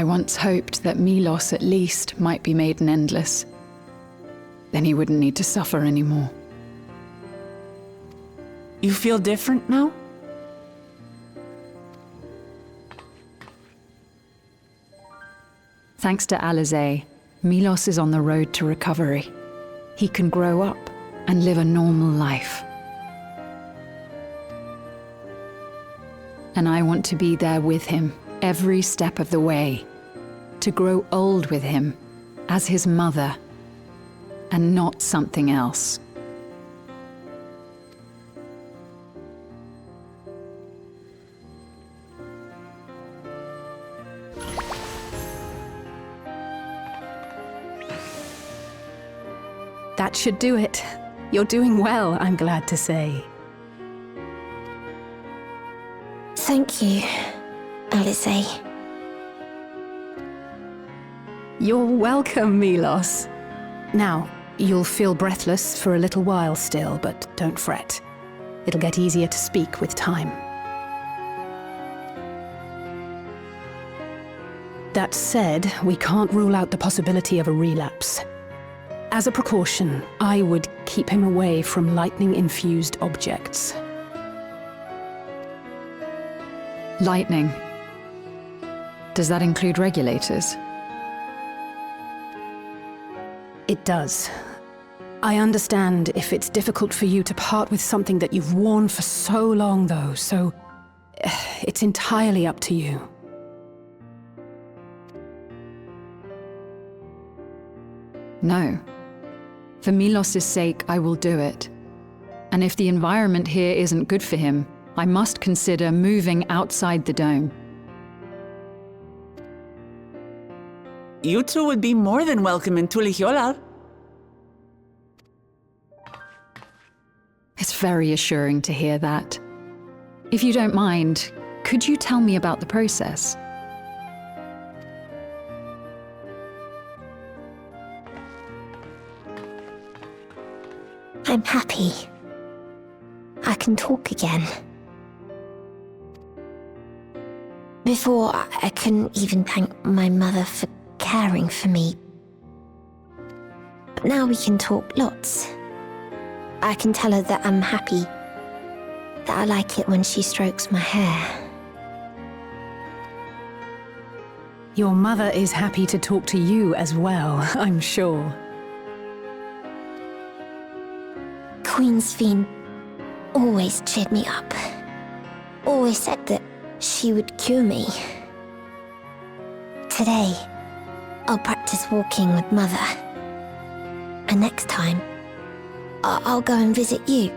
I once hoped that Milos at least might be made an endless. Then he wouldn't need to suffer anymore. You feel different now? Thanks to Alizé, Milos is on the road to recovery. He can grow up and live a normal life. And I want to be there with him every step of the way, to grow old with him as his mother, and not something else. That should do it. You're doing well, I'm glad to say. Thank you, Alizé. You're welcome, Milos. Now, you'll feel breathless for a little while still, but don't fret. It'll get easier to speak with time. That said, we can't rule out the possibility of a relapse. As a precaution, I would keep him away from lightning-infused objects. Lightning. Does that include regulators? It does. I understand if it's difficult for you to part with something that you've worn for so long, though, so it's entirely up to you. No. For Milos' sake, I will do it. And if the environment here isn't good for him, I must consider moving outside the dome. You two would be more than welcome in Tulihiolar. It's very assuring to hear that. If you don't mind, could you tell me about the process? I'm happy. I can talk again. Before, I couldn't even thank my mother for caring for me. But now we can talk lots. I can tell her that I'm happy, that I like it when she strokes my hair. Your mother is happy to talk to you as well, I'm sure. Queen's Fiend always cheered me up. Always said that she would cure me. Today, I'll practice walking with Mother. And next time, I'll go and visit you.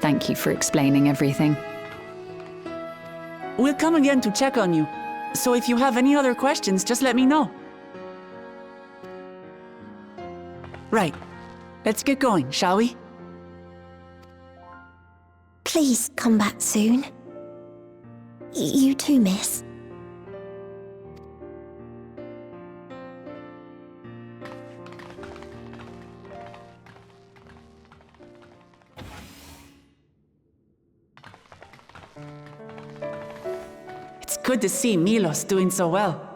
Thank you for explaining everything. We'll come again to check on you. So if you have any other questions, just let me know. Right. Let's get going, shall we? Please come back soon. You too, miss. It's good to see Milos doing so well.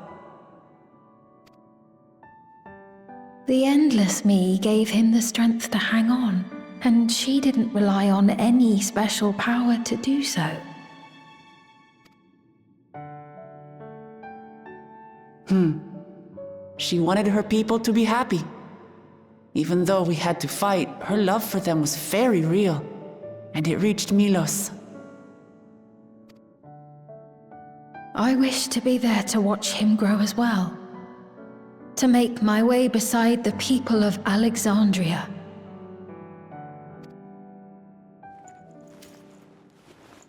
The Endless Me gave him the strength to hang on, and she didn't rely on any special power to do so. She wanted her people to be happy. Even though we had to fight, her love for them was very real, and it reached Milos. I wish to be there to watch him grow as well. To make my way beside the people of Alexandria.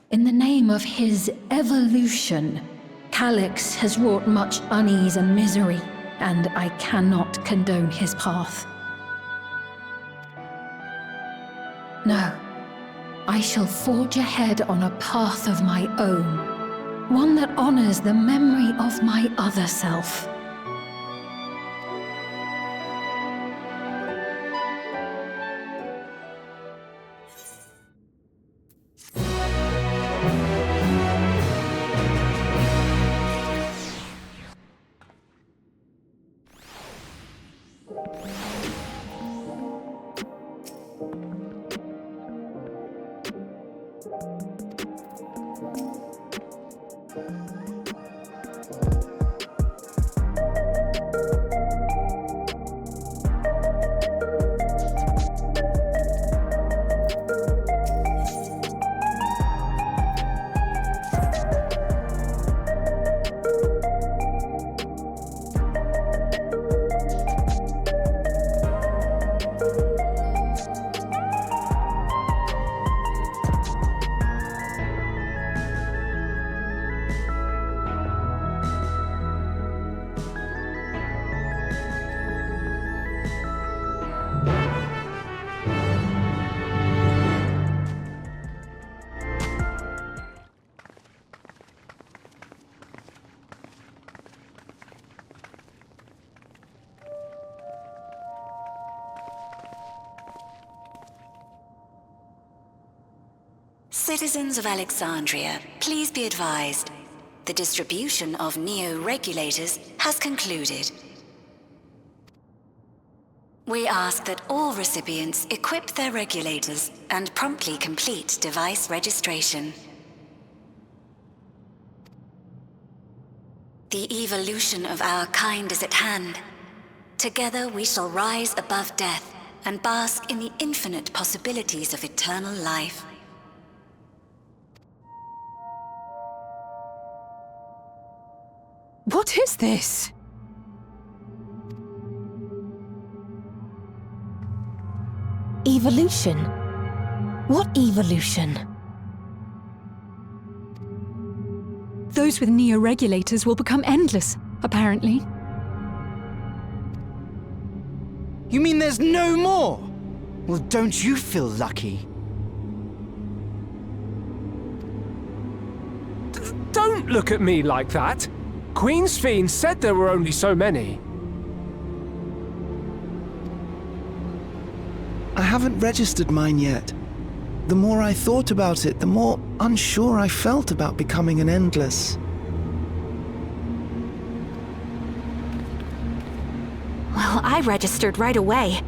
In the name of his evolution, Calyx has wrought much unease and misery, and I cannot condone his path. No, I shall forge ahead on a path of my own, one that honors the memory of my other self. Citizens of Alexandria, please be advised. The distribution of neo-regulators has concluded. We ask that all recipients equip their regulators and promptly complete device registration. The evolution of our kind is at hand. Together we shall rise above death and bask in the infinite possibilities of eternal life. What is this? Evolution? What evolution? Those with neo-regulators will become endless, apparently. You mean there's no more? Well, don't you feel lucky? Don't look at me like that! Queen's Fiend said there were only so many. I haven't registered mine yet. The more I thought about it, the more unsure I felt about becoming an Endless. Well, I registered right away.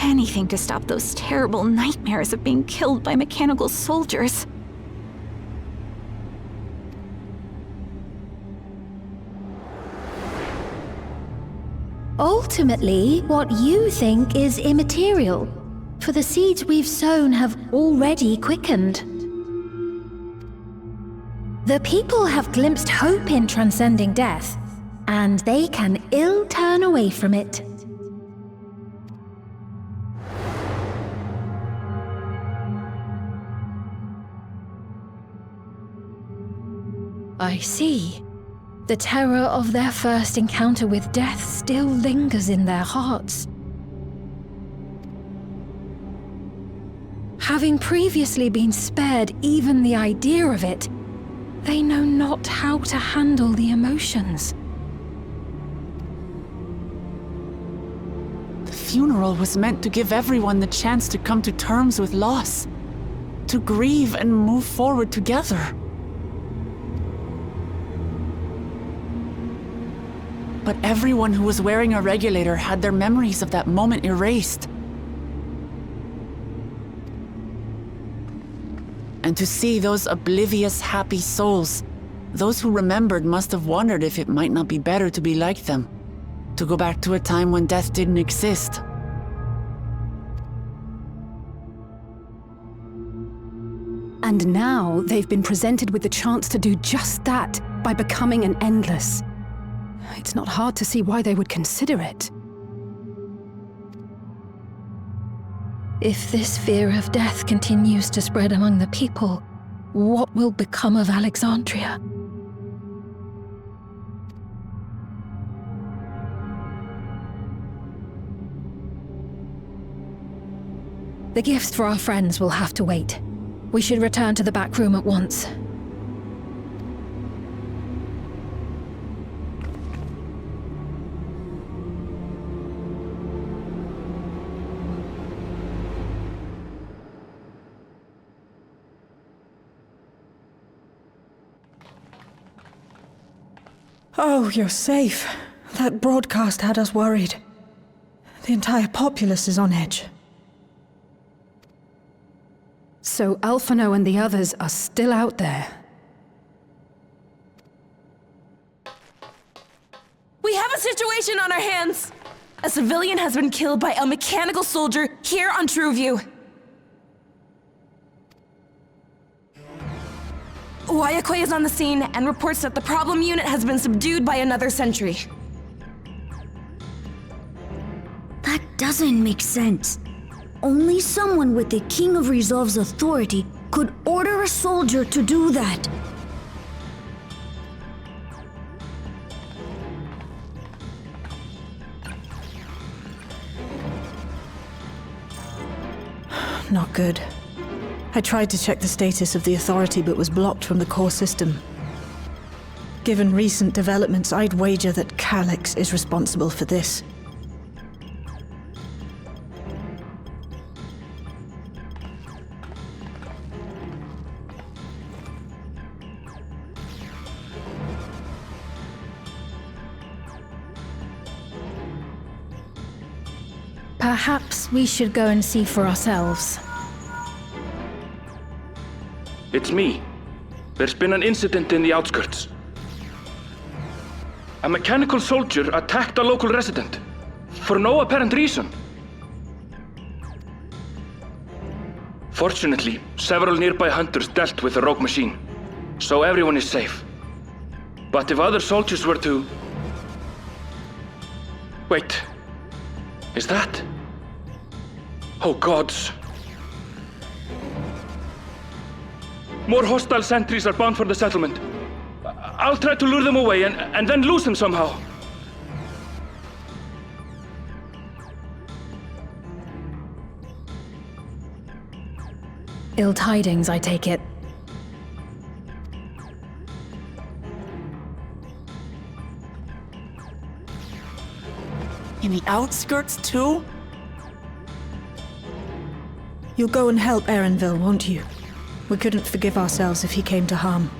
Anything to stop those terrible nightmares of being killed by mechanical soldiers. Ultimately, what you think is immaterial, for the seeds we've sown have already quickened. The people have glimpsed hope in transcending death, and they can ill turn away from it. I see. The terror of their first encounter with death still lingers in their hearts. Having previously been spared even the idea of it, they know not how to handle the emotions. The funeral was meant to give everyone the chance to come to terms with loss, to grieve and move forward together. But everyone who was wearing a regulator had their memories of that moment erased. And to see those oblivious, happy souls, those who remembered must have wondered if it might not be better to be like them, to go back to a time when death didn't exist. And now they've been presented with the chance to do just that by becoming an Endless. It's not hard to see why they would consider it. If this fear of death continues to spread among the people, what will become of Alexandria? The gifts for our friends will have to wait. We should return to the back room at once. Oh, you're safe. That broadcast had us worried. The entire populace is on edge. So Alphino and the others are still out there. We have a situation on our hands! A civilian has been killed by a mechanical soldier here on Trueview. Wayakwe is on the scene and reports that the problem unit has been subdued by another sentry. That doesn't make sense. Only someone with the King of Resolve's authority could order a soldier to do that. Not good. I tried to check the status of the authority but was blocked from the core system. Given recent developments, I'd wager that Calyx is responsible for this. Perhaps we should go and see for ourselves. It's me. There's been an incident in the outskirts. A mechanical soldier attacked a local resident. For no apparent reason. Fortunately, several nearby hunters dealt with the rogue machine, so everyone is safe. But if other soldiers were to... Wait. Is that... Oh gods. More hostile sentries are bound for the settlement. I'll try to lure them away and then lose them somehow. Ill tidings, I take it. In the outskirts too? You'll go and help Erenville, won't you? We couldn't forgive ourselves if he came to harm.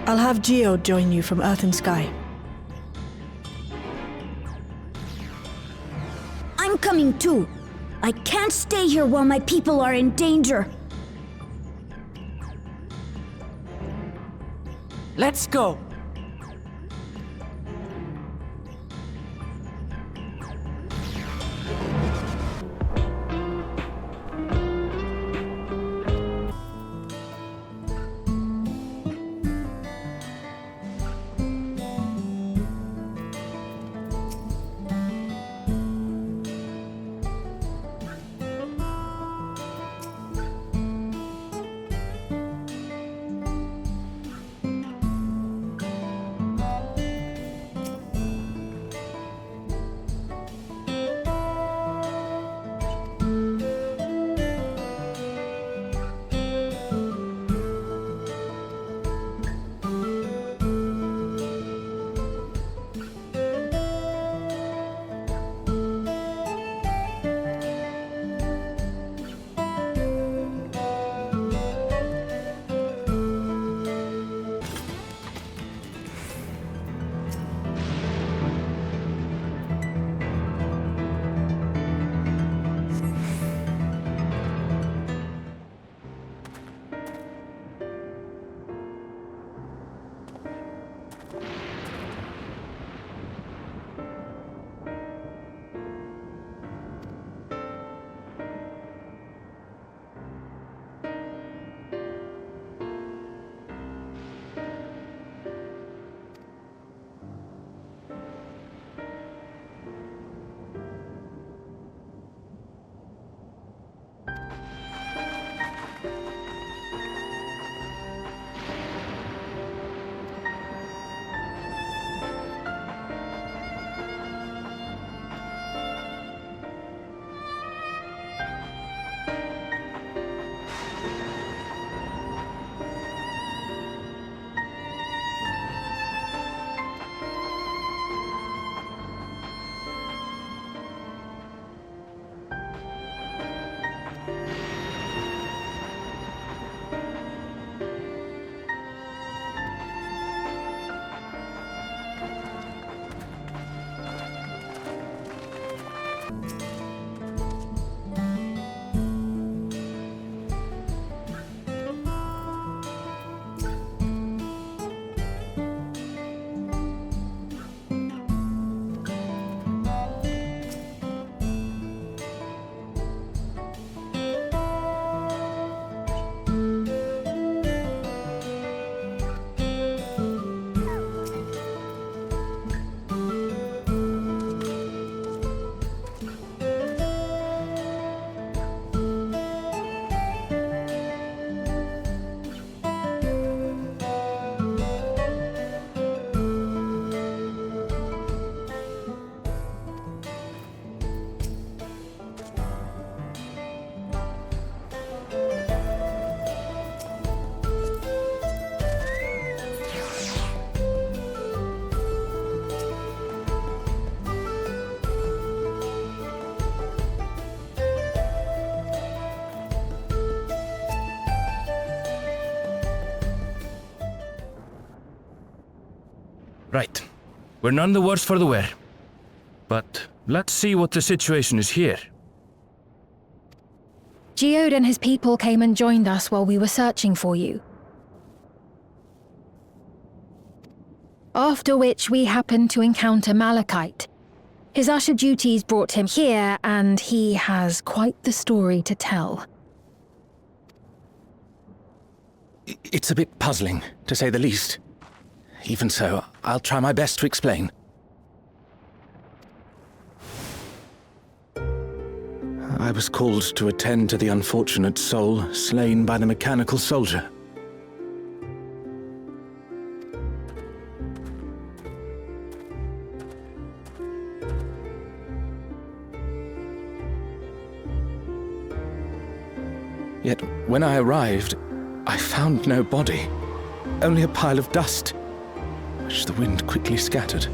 I'll have Geo join you from Earth and Sky. I'm coming too. I can't stay here while my people are in danger. Let's go. Right. We're none the worse for the wear. But let's see what the situation is here. Geode and his people came and joined us while we were searching for you. After which we happened to encounter Malachite. His usher duties brought him here, and he has quite the story to tell. It's a bit puzzling, to say the least. Even so, I'll try my best to explain. I was called to attend to the unfortunate soul slain by the mechanical soldier. Yet, when I arrived, I found no body, only a pile of dust, which the wind quickly scattered.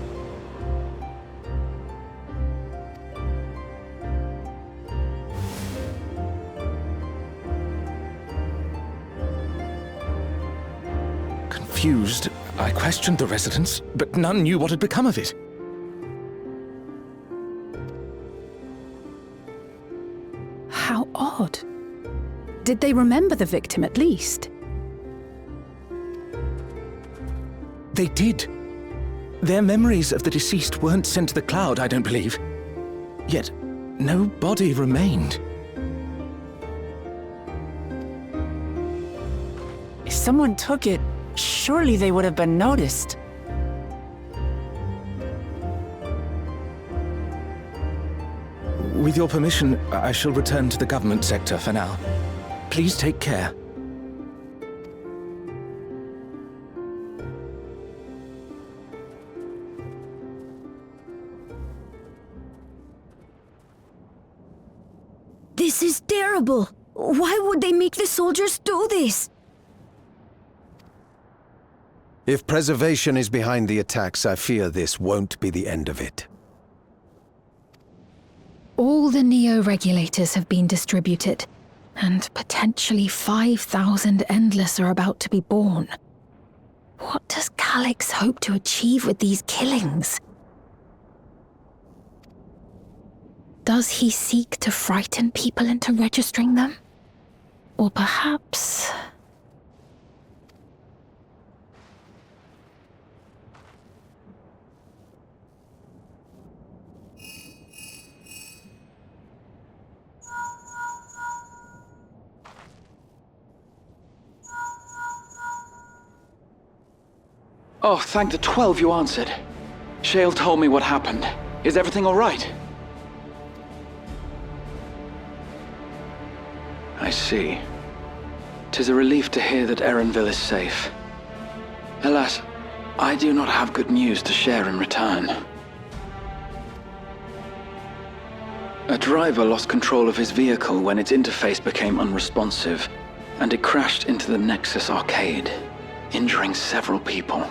Confused, I questioned the residents, but none knew what had become of it. How odd. Did they remember the victim at least? They did. Their memories of the deceased weren't sent to the cloud, I don't believe. Yet, no body remained. If someone took it, surely they would have been noticed. With your permission, I shall return to the government sector for now. Please take care. This is terrible. Why would they make the soldiers do this? If preservation is behind the attacks, I fear this won't be the end of it. All the Neo-regulators have been distributed, and potentially 5,000 Endless are about to be born. What does Calyx hope to achieve with these killings? Does he seek to frighten people into registering them? Or perhaps... Oh, thank the 12 you answered. Shale told me what happened. Is everything all right? I see. 'Tis a relief to hear that Erenville is safe. Alas, I do not have good news to share in return. A driver lost control of his vehicle when its interface became unresponsive, and it crashed into the Nexus arcade, injuring several people.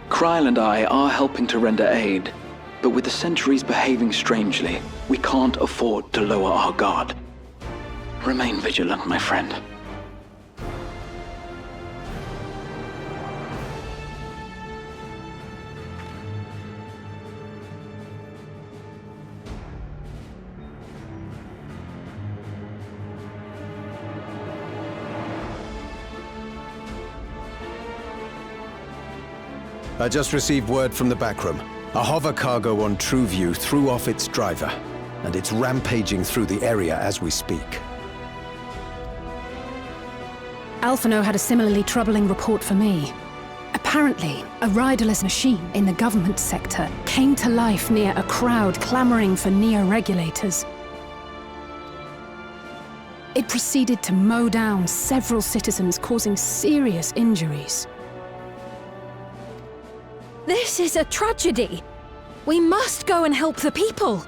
Kryl and I are helping to render aid, but with the sentries behaving strangely, we can't afford to lower our guard. Remain vigilant, my friend. I just received word from the backroom. A hover cargo on TrueView threw off its driver, and it's rampaging through the area as we speak. Alphino had a similarly troubling report for me. Apparently, a riderless machine in the government sector came to life near a crowd clamoring for Neo-regulators. It proceeded to mow down several citizens, causing serious injuries. This is a tragedy. We must go and help the people.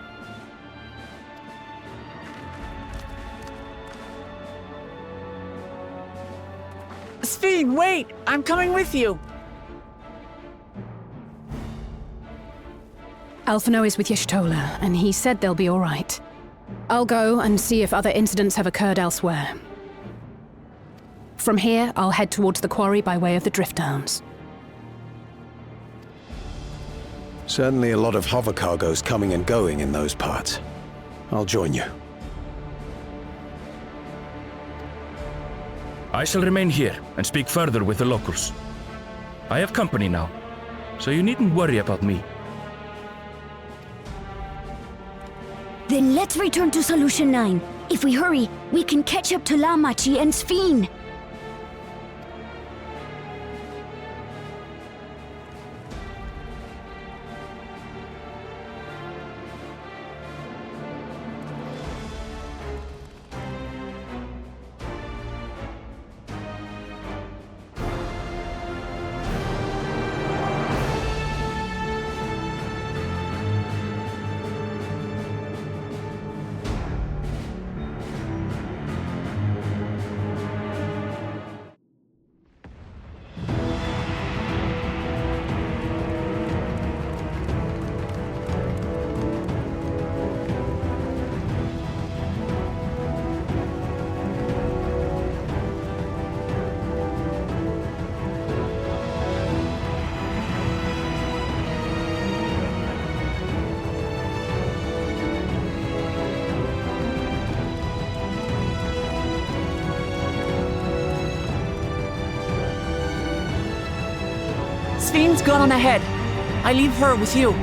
Sphene, wait! I'm coming with you! Alphino is with Y'shtola, and he said they'll be all right. I'll go and see if other incidents have occurred elsewhere. From here, I'll head towards the quarry by way of the Drift Downs. Certainly a lot of hover cargoes coming and going in those parts. I'll join you. I shall remain here and speak further with the locals. I have company now, so you needn't worry about me. Then let's return to Solution 9. If we hurry, we can catch up to Lamachi and Sphene. Sphene's gone on ahead. I leave her with you.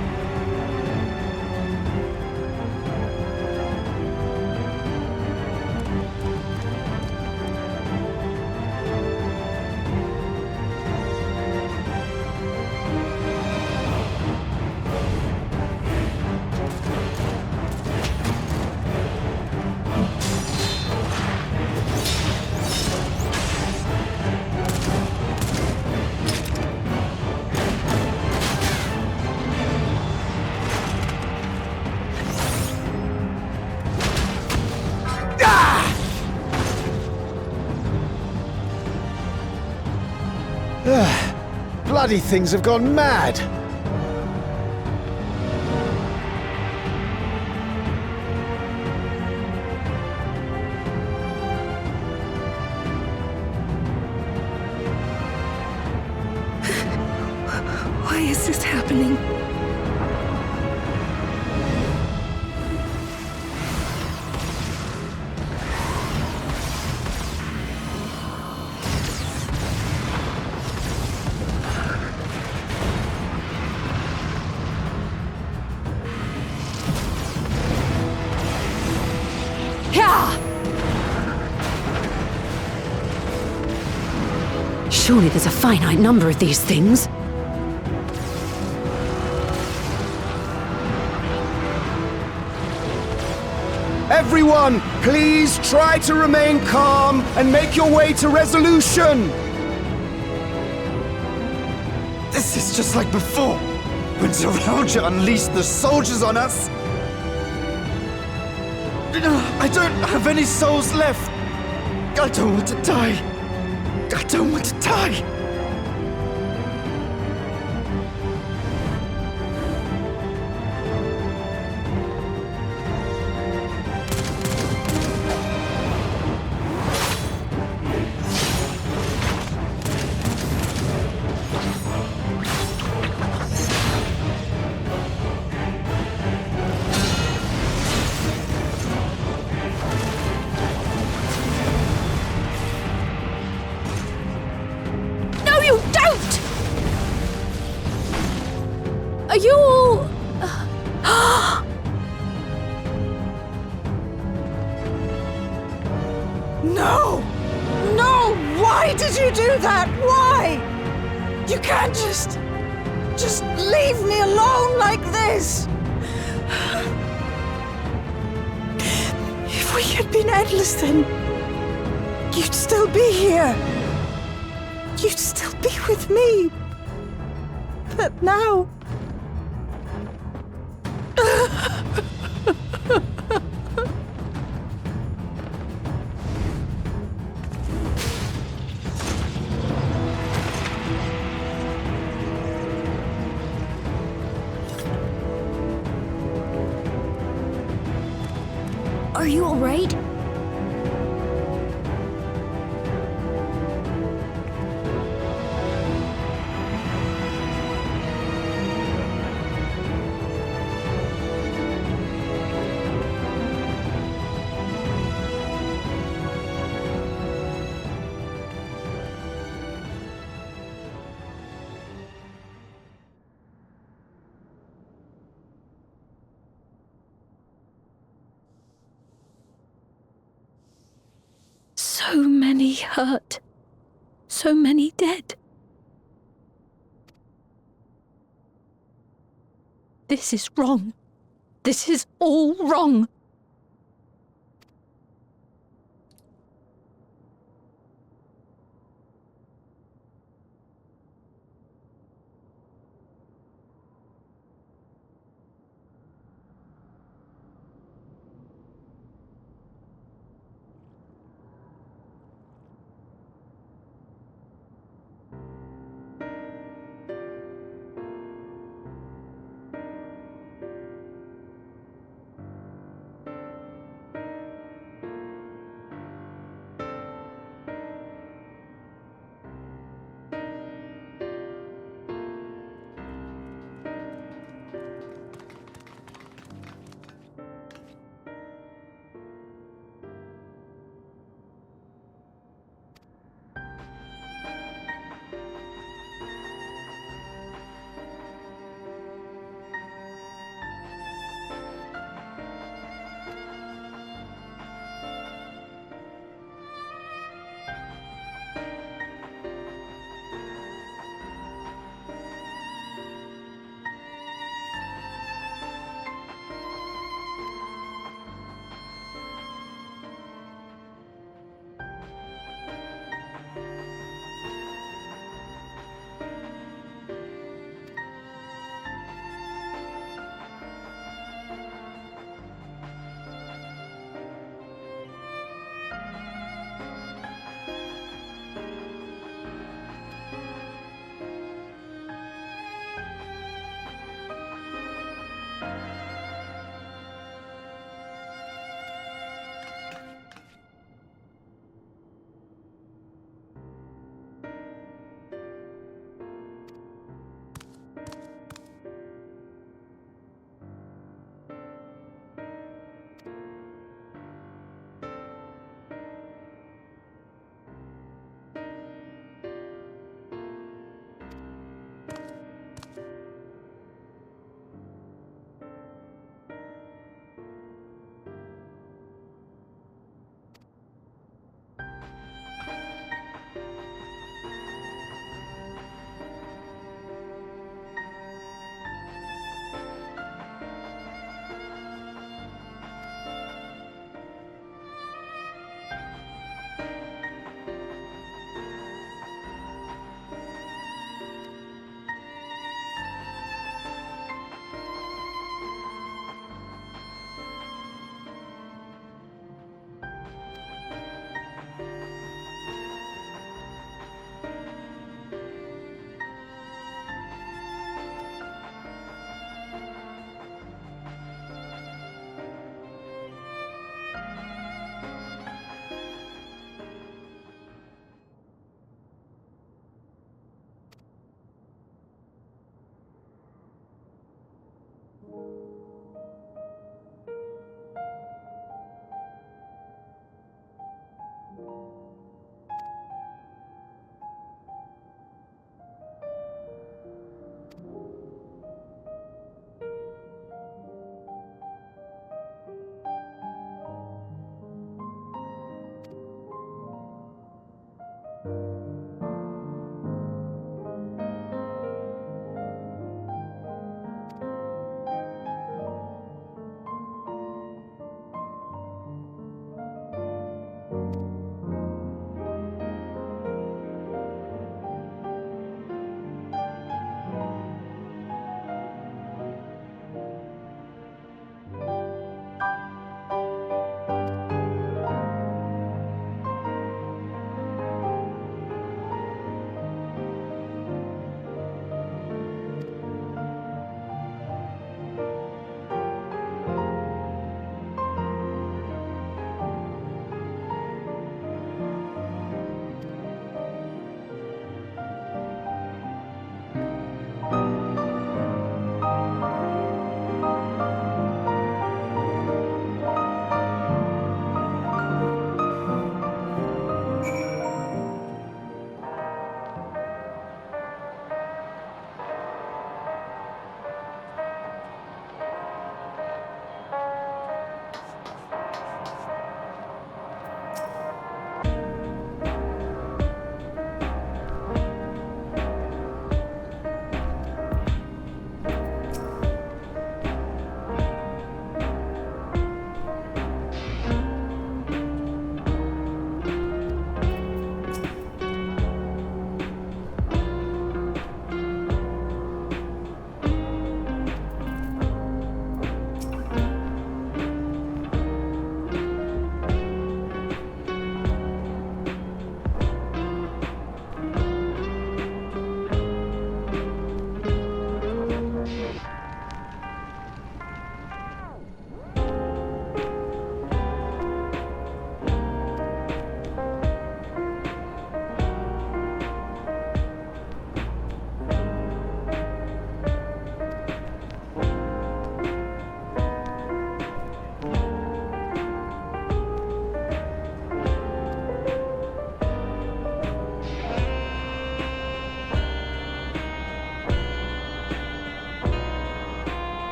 Bloody things have gone mad! Why is this happening? Surely there's a finite number of these things. Everyone, please try to remain calm and make your way to resolution! This is just like before, when Zeralja unleashed the soldiers on us. I don't have any souls left. I don't want to die. I don't want to die. Are you all... No! No! Why did you do that? Why? You can't just leave me alone like this! If we had been endless, then you'd still be here. You'd still be with me. But now... Are you all right? So many hurt. So many dead. This is wrong. This is all wrong.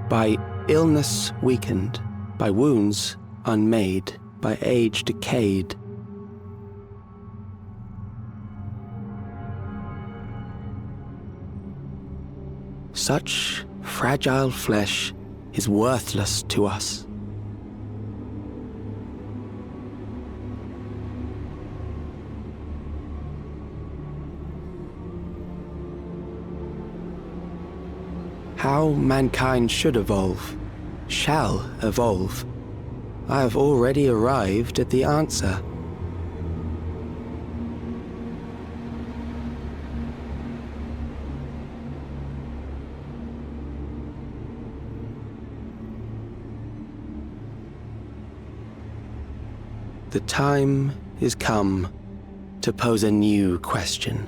By illness weakened, by wounds unmade, by age decayed. Such fragile flesh is worthless to us. How mankind should evolve, shall evolve, I have already arrived at the answer. The time is come to pose a new question.